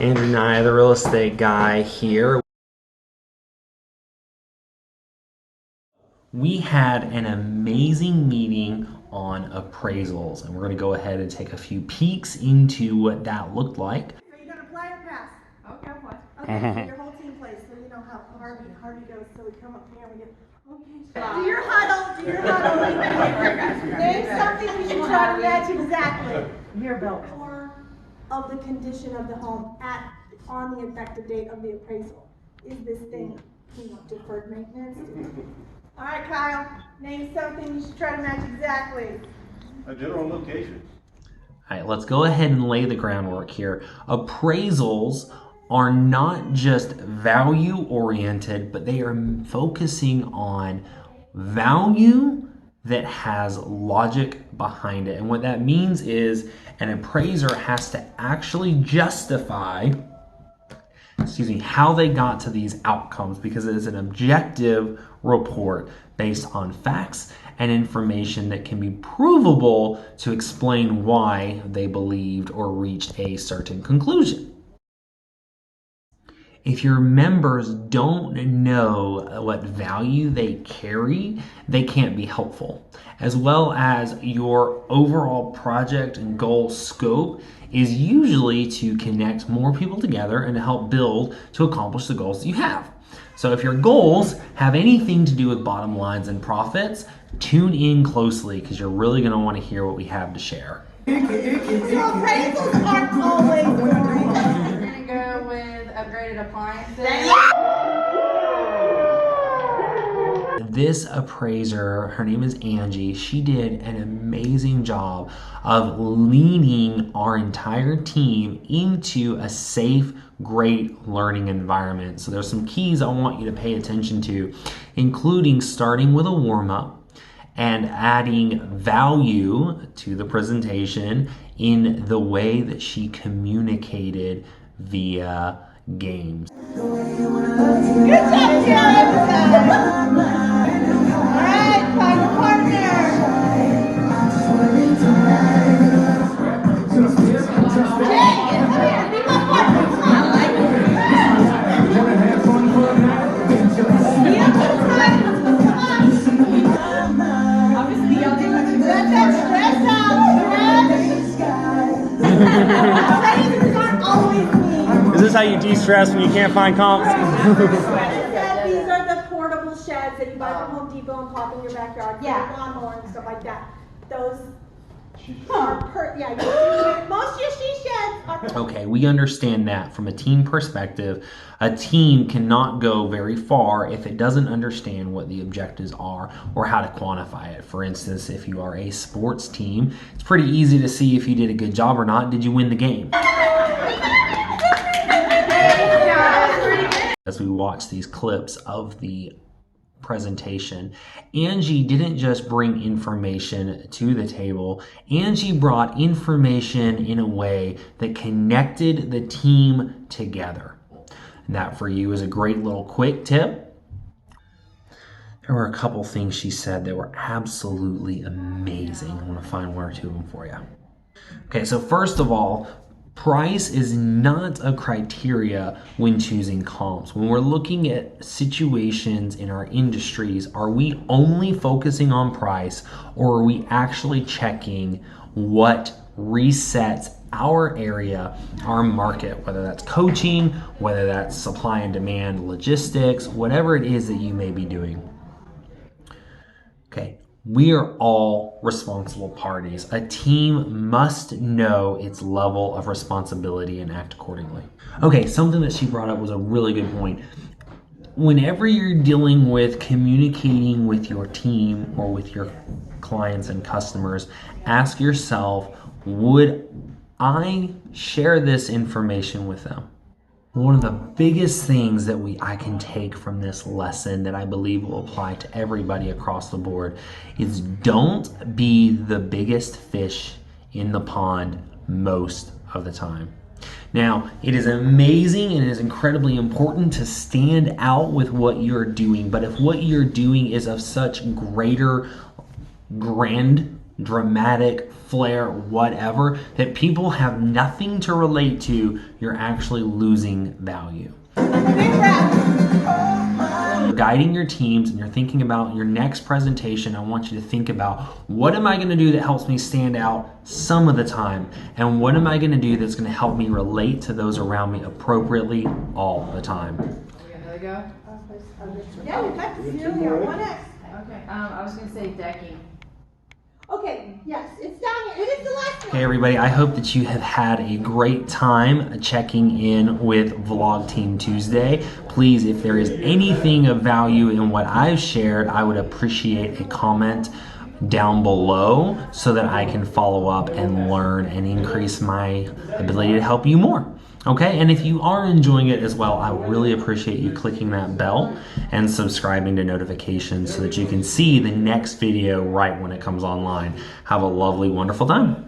Andrew and I, the real estate guy here. We had an amazing meeting on appraisals, and we're going to go ahead and take a few peeks into what that looked like. Are you going to play or pass? Okay, I'll play. Okay, so your whole team plays, so you know how Harvey goes. So we come up here and we go, okay. Do your huddle, do your huddle. Name something we should try to match exactly. Your bill. Of the condition of the home on the effective date of the appraisal. Is this thing, deferred maintenance? All right, Kyle, name something you should try to match exactly. A general location. All right, let's go ahead and lay the groundwork here. Appraisals are not just value oriented, but they are focusing on value that has logic behind it. And what that means is an appraiser has to actually justify, how they got to these outcomes, because it is an objective report based on facts and information that can be provable to explain why they believed or reached a certain conclusion. If your members don't know what value they carry, they can't be helpful. As well as your overall project and goal scope is usually to connect more people together and to help build to accomplish the goals that you have. So if your goals have anything to do with bottom lines and profits, tune in closely because you're really going to want to hear what we have to share. So appraisals aren't always boring. We're going to go with upgraded appliances. This appraiser, her name is Angie, she did an amazing job of leading our entire team into a safe, great learning environment. So there's some keys I want you to pay attention to, including starting with a warm-up and adding value to the presentation in the way that she communicated via games. Good job, Jared! All right, find your partner. Jay, come here, be my partner. Come on. Be up to the front. Come on. Obviously, y'all didn't let that stress out. Appraisals aren't always mean. Is this how you de-stress when you can't find comps? These are the portable sheds that you buy from Home Depot and pop in your backyard. Yeah. Lawnmower and stuff like that. Those are most of your she sheds are. Okay, we understand that from a team perspective. A team cannot go very far if it doesn't understand what the objectives are or how to quantify it. For instance, if you are a sports team, it's pretty easy to see if you did a good job or not. Did you win the game? As we watch these clips of the presentation, Angie didn't just bring information to the table. Angie brought information in a way that connected the team together. And that for you is a great little quick tip. There were a couple things she said that were absolutely amazing. I'm going to find one or two of them for you. Okay, so first of all, price is not a criteria when choosing comps. When we're looking at situations in our industries, are we only focusing on price, or are we actually checking what resets our area, our market, whether that's coaching, whether that's supply and demand, logistics, whatever it is that you may be doing. Okay. We are all responsible parties. A team must know its level of responsibility and act accordingly. Okay, something that she brought up was a really good point. Whenever you're dealing with communicating with your team or with your clients and customers, ask yourself, would I share this information with them? One of the biggest things that I can take from this lesson that I believe will apply to everybody across the board is don't be the biggest fish in the pond most of the time. Now, it is amazing and it is incredibly important to stand out with what you're doing, but if what you're doing is of such greater grand dramatic, flair, whatever, that people have nothing to relate to, you're actually losing value. Guiding your teams and you're thinking about your next presentation, I want you to think about, what am I going to do that helps me stand out some of the time? And what am I going to do that's going to help me relate to those around me appropriately all the time? Are we gonna go? Yeah, you got this. Here we are. What next? Okay. I was gonna say decking. Okay, yes, it's down here. It is the last one. Hey everybody, I hope that you have had a great time checking in with Vlog Team Tuesday. Please, if there is anything of value in what I've shared, I would appreciate a comment down below so that I can follow up and learn and increase my ability to help you more. Okay, and if you are enjoying it as well, I really appreciate you clicking that bell and subscribing to notifications so that you can see the next video right when it comes online. Have a lovely, wonderful time.